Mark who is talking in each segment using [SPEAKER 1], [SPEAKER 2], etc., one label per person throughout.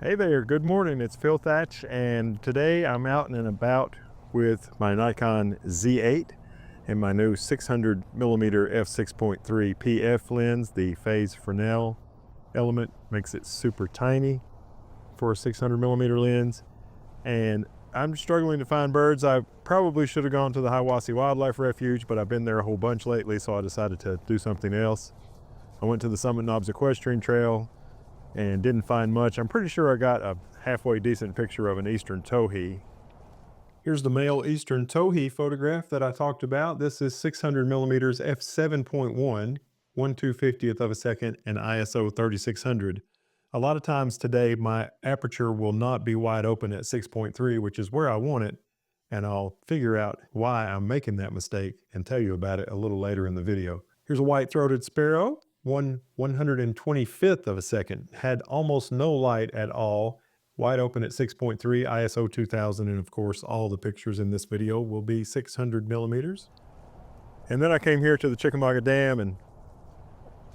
[SPEAKER 1] Hey there, good morning. It's Phil Thatch, and today I'm out and about with my Nikon Z8 and my new 600mm f6.3 PF lens. The Phase Fresnel element makes it super tiny for a 600mm lens, and I'm struggling to find birds. I probably should have gone to the Hiawassee Wildlife Refuge, but I've been there a whole bunch lately, so I decided to do something else. I went to the Summit Knobs Equestrian Trail and didn't find much. I'm pretty sure I got a halfway decent picture of an eastern towhee. Here's the male eastern towhee photograph that I talked about. This is 600mm f7.1, 1/250th of a second, and ISO 3600. A lot of times today, my aperture will not be wide open at 6.3, which is where I want it, and I'll figure out why I'm making that mistake and tell you about it a little later in the video. Here's a white-throated sparrow, 1/125th of a second, had almost no light at all, wide open at 6.3, ISO 2000, and of course all the pictures in this video will be 600mm. And then I came here to the Chickamauga Dam, and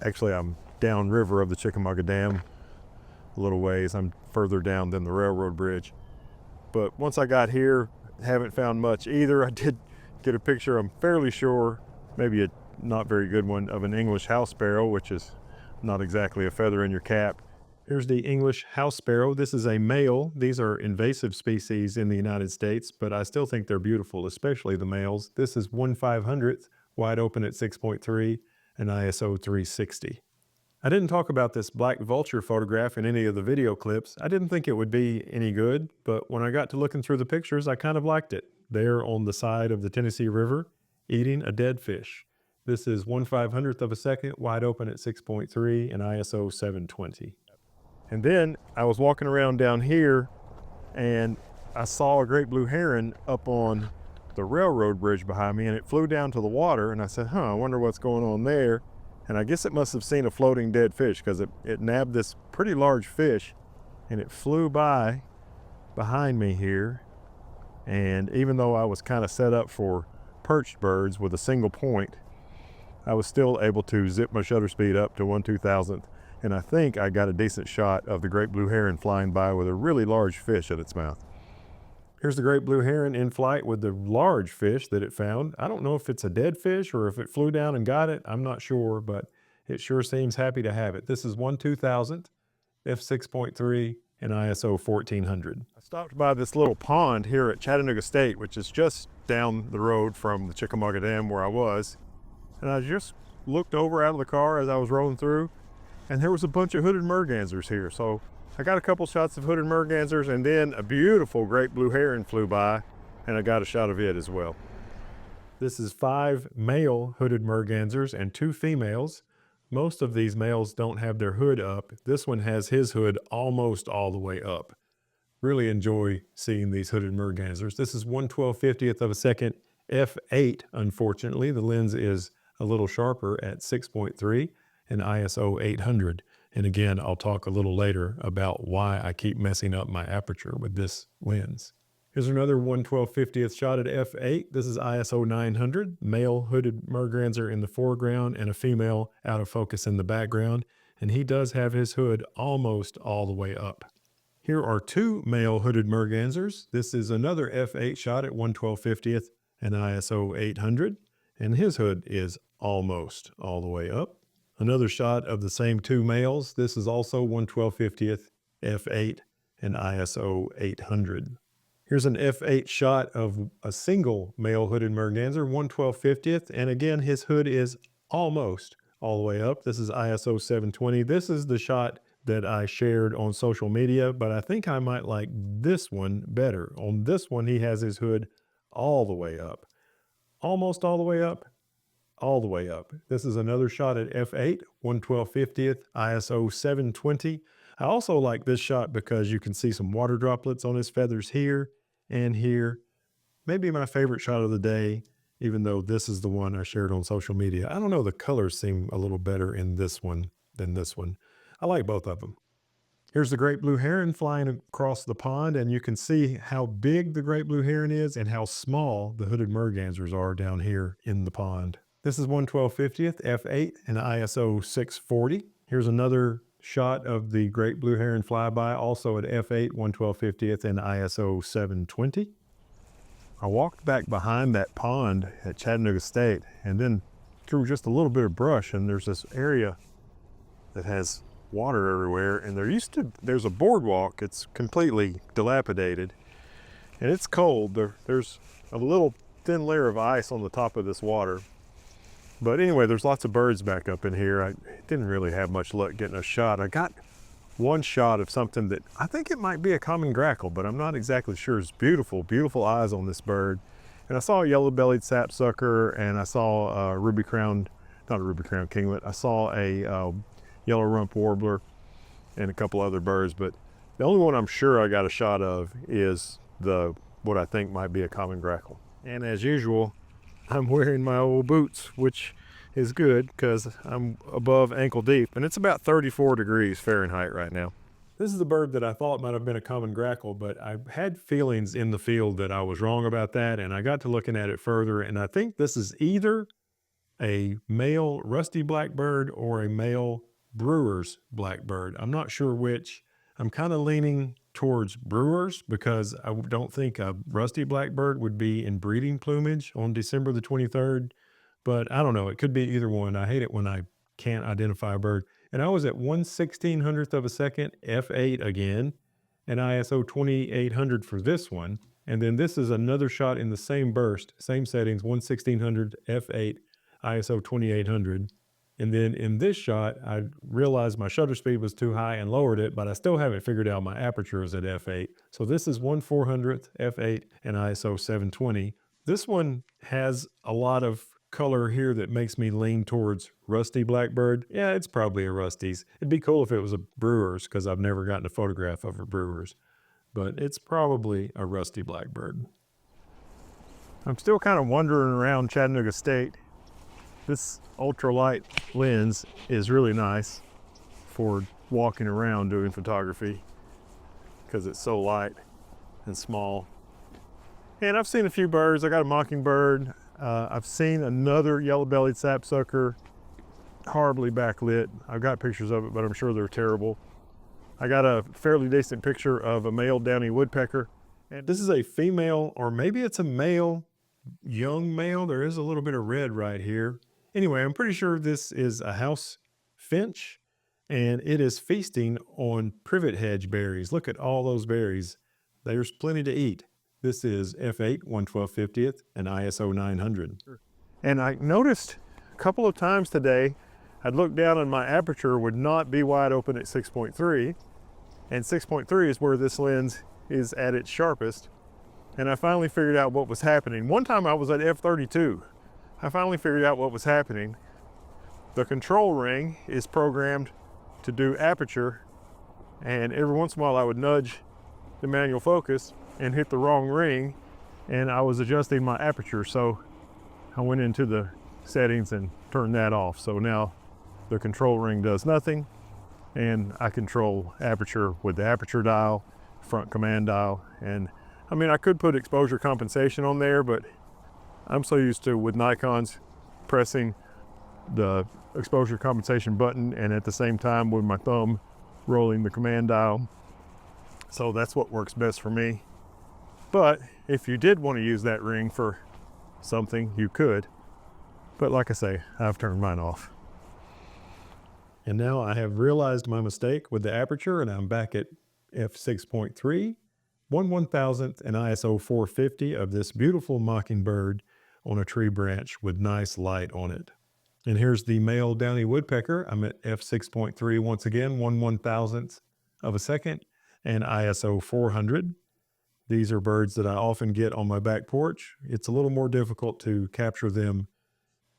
[SPEAKER 1] actually I'm downriver of the Chickamauga Dam a little ways. I'm further down than the railroad bridge. But once I got here, haven't found much either. I did get a picture, I'm fairly sure, maybe a not very good one, of an English house sparrow, which is not exactly a feather in your cap. Here's the English house sparrow. This is a male. These are invasive species in the United States, but I still think they're beautiful, especially the males. This is 1/500th, wide open at 6.3, and ISO 360. I didn't talk about this black vulture photograph in any of the video clips. I didn't think it would be any good, but when I got to looking through the pictures, I kind of liked it. There on the side of the Tennessee River, eating a dead fish. This is 1/500th of a second, wide open at 6.3, and ISO 720. And then I was walking around down here, and I saw a great blue heron up on the railroad bridge behind me, and it flew down to the water, and I said, I wonder what's going on there. And I guess it must have seen a floating dead fish, because it nabbed this pretty large fish, and it flew by behind me here. And even though I was kind of set up for perched birds with a single point, I was still able to zip my shutter speed up to 1/2000th, and I think I got a decent shot of the great blue heron flying by with a really large fish at its mouth. Here's the great blue heron in flight with the large fish that it found. I don't know if it's a dead fish or if it flew down and got it. I'm not sure, but it sure seems happy to have it. This is 1/2000th, f6.3, and ISO 1400. I stopped by this little pond here at Chattanooga State, which is just down the road from the Chickamauga Dam where I was. And I just looked over out of the car as I was rolling through, and there was a bunch of hooded mergansers here. So I got a couple shots of hooded mergansers, and then a beautiful great blue heron flew by, and I got a shot of it as well. This is 5 male hooded mergansers and 2 females. Most of these males don't have their hood up. This one has his hood almost all the way up. Really enjoy seeing these hooded mergansers. This is 1/1250th of a second, f8. Unfortunately, the lens is a little sharper at 6.3 and ISO 800. And again, I'll talk a little later about why I keep messing up my aperture with this lens. Here's another 1/1250th shot at f8. This is ISO 900, male hooded merganser in the foreground and a female out of focus in the background. And he does have his hood almost all the way up. Here are 2 male hooded mergansers. This is another f8 shot at 1/1250th and ISO 800. And his hood is almost all the way up. Another shot of the same 2 males. This is also 1/1250th, f8, and ISO 800. Here's an f8 shot of a single male hooded merganser, 1/1250th, and again, his hood is almost all the way up. This is ISO 720. This is the shot that I shared on social media, but I think I might like this one better. On this one, he has his hood all the way up. Almost all the way up, all the way up. This is another shot at f8, 1/1250th, ISO 720. I also like this shot because you can see some water droplets on his feathers here and here. Maybe my favorite shot of the day, even though this is the one I shared on social media. I don't know, the colors seem a little better in this one than this one. I like both of them. Here's the great blue heron flying across the pond, and you can see how big the great blue heron is and how small the hooded mergansers are down here in the pond. This is 1/1250th, f8, and ISO 640. Here's another shot of the great blue heron flyby, also at f8, 1/1250th, and ISO 720. I walked back behind that pond at Chattanooga State and then through just a little bit of brush, and there's this area that has water everywhere, and there's a boardwalk. It's completely dilapidated and it's cold. There's a little thin layer of ice on the top of this water. But anyway, there's lots of birds back up in here. I didn't really have much luck getting a shot. I got one shot of something that I think it might be a common grackle, but I'm not exactly sure. It's beautiful, beautiful eyes on this bird. And I saw a yellow-bellied sapsucker, and I saw a not a ruby-crowned kinglet. I saw a yellow rump warbler and a couple other birds, but the only one I'm sure I got a shot of is what I think might be a common grackle. And as usual, I'm wearing my old boots, which is good because I'm above ankle deep, and it's about 34 degrees Fahrenheit right now. This is the bird that I thought might have been a common grackle, but I had feelings in the field that I was wrong about that, and I got to looking at it further, and I think this is either a male rusty blackbird or a male brewer's blackbird. I'm not sure which. I'm kind of leaning towards brewers because I don't think a rusty blackbird would be in breeding plumage on December the 23rd, but I don't know. It could be either one. I hate it when I can't identify a bird. And I was at 1/1600th of a second, f8 again, and ISO 2800 for this one. And then this is another shot in the same burst, same settings, 1/1600, f8, ISO 2800. And then in this shot, I realized my shutter speed was too high and lowered it, but I still haven't figured out my aperture is at f8. So this is 1/400th, f8, and ISO 720. This one has a lot of color here that makes me lean towards rusty blackbird. Yeah, it's probably a rusty's. It'd be cool if it was a brewer's because I've never gotten a photograph of a brewer's, but it's probably a rusty blackbird. I'm still kind of wandering around Chattanooga State. This ultralight lens is really nice for walking around doing photography because it's so light and small. And I've seen a few birds. I got a mockingbird. I've seen another yellow-bellied sapsucker, horribly backlit. I've got pictures of it, but I'm sure they're terrible. I got a fairly decent picture of a male downy woodpecker. And this is a female, or maybe it's a male, young male. There is a little bit of red right here. Anyway, I'm pretty sure this is a house finch, and it is feasting on privet hedge berries. Look at all those berries. There's plenty to eat. This is f8, 1/1250th, and ISO 900. And I noticed a couple of times today, I'd look down and my aperture would not be wide open at 6.3, and 6.3 is where this lens is at its sharpest. And I finally figured out what was happening. One time I was at f32. I finally figured out what was happening. The control ring is programmed to do aperture, and every once in a while I would nudge the manual focus and hit the wrong ring, and I was adjusting my aperture. So I went into the settings and turned that off. So now the control ring does nothing, and I control aperture with the aperture dial, front command dial. And I mean, I could put exposure compensation on there, but I'm so used to, with Nikons, pressing the exposure compensation button and at the same time with my thumb rolling the command dial. So that's what works best for me. But if you did want to use that ring for something, you could. But like I say, I've turned mine off. And now I have realized my mistake with the aperture, and I'm back at f6.3, 1/1000th, and ISO 450 of this beautiful mockingbird on a tree branch with nice light on it. And here's the male downy woodpecker. I'm at f6.3 once again, 1/1000th of a second, and ISO 400. These are birds that I often get on my back porch. It's a little more difficult to capture them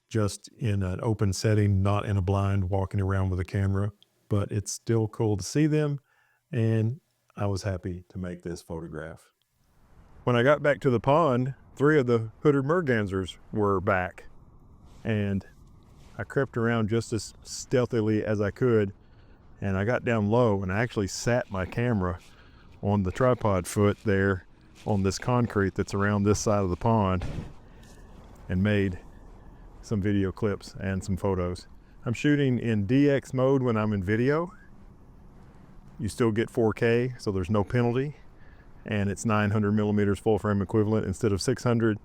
[SPEAKER 1] just in an open setting, not in a blind, walking around with a camera, but it's still cool to see them, and I was happy to make this photograph. When I got back to the pond, 3 of the Hooded Mergansers were back, and I crept around just as stealthily as I could, and I got down low, and I actually sat my camera on the tripod foot there on this concrete that's around this side of the pond and made some video clips and some photos. I'm shooting in DX mode when I'm in video, you still get 4K, so there's no penalty. And it's 900 millimeters full frame equivalent instead of 600.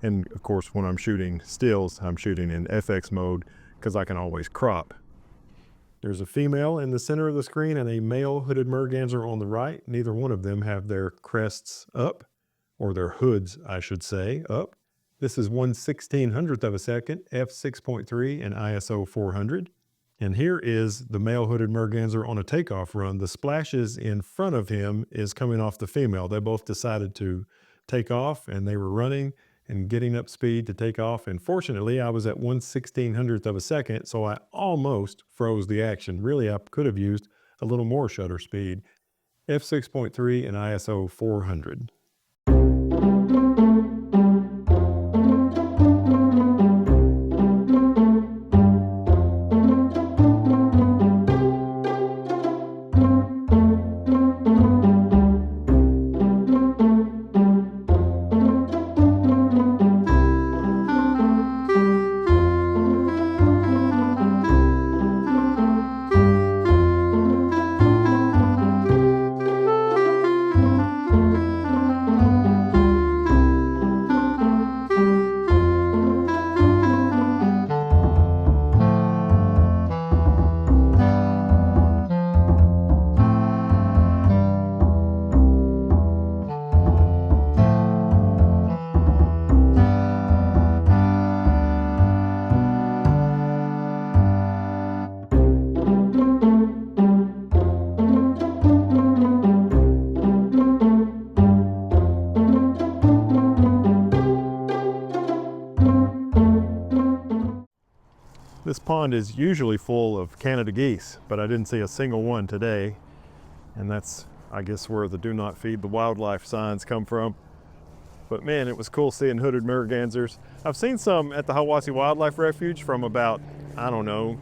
[SPEAKER 1] And of course, when I'm shooting stills, I'm shooting in FX mode because I can always crop. There's a female in the center of the screen and a male hooded merganser on the right. Neither one of them have their crests up, or their hoods, I should say, up. This is 1/1600th of a second, f6.3 and ISO 400. And here is the male hooded merganser on a takeoff run. The splashes in front of him is coming off the female. They both decided to take off, and they were running and getting up speed to take off. And fortunately, I was at 1/1600th of a second, so I almost froze the action. Really, I could have used a little more shutter speed. f6.3 and ISO 400. This pond is usually full of Canada geese, but I didn't see a single one today. And that's, I guess, where the do not feed the wildlife signs come from. But man, it was cool seeing hooded mergansers. I've seen some at the Hiwassee Wildlife Refuge from about, I don't know,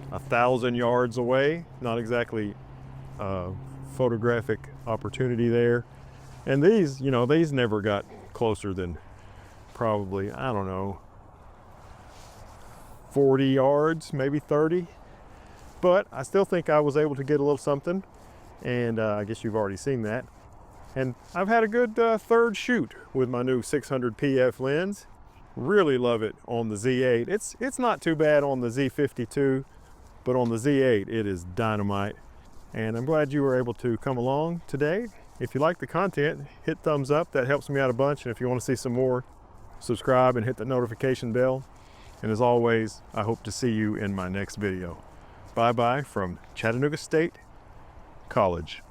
[SPEAKER 1] 1,000 yards away. Not exactly a photographic opportunity there. And these, you know, these never got closer than probably, I don't know, 40 yards, maybe 30. But I still think I was able to get a little something. And I guess you've already seen that. And I've had a good third shoot with my new 600 PF lens. Really love it on the Z8. It's not too bad on the Z52, but on the Z8 it is dynamite. And I'm glad you were able to come along today. If you like the content, hit thumbs up. That helps me out a bunch. And if you want to see some more, subscribe and hit the notification bell. And as always, I hope to see you in my next video. Bye-bye from Chattanooga State College.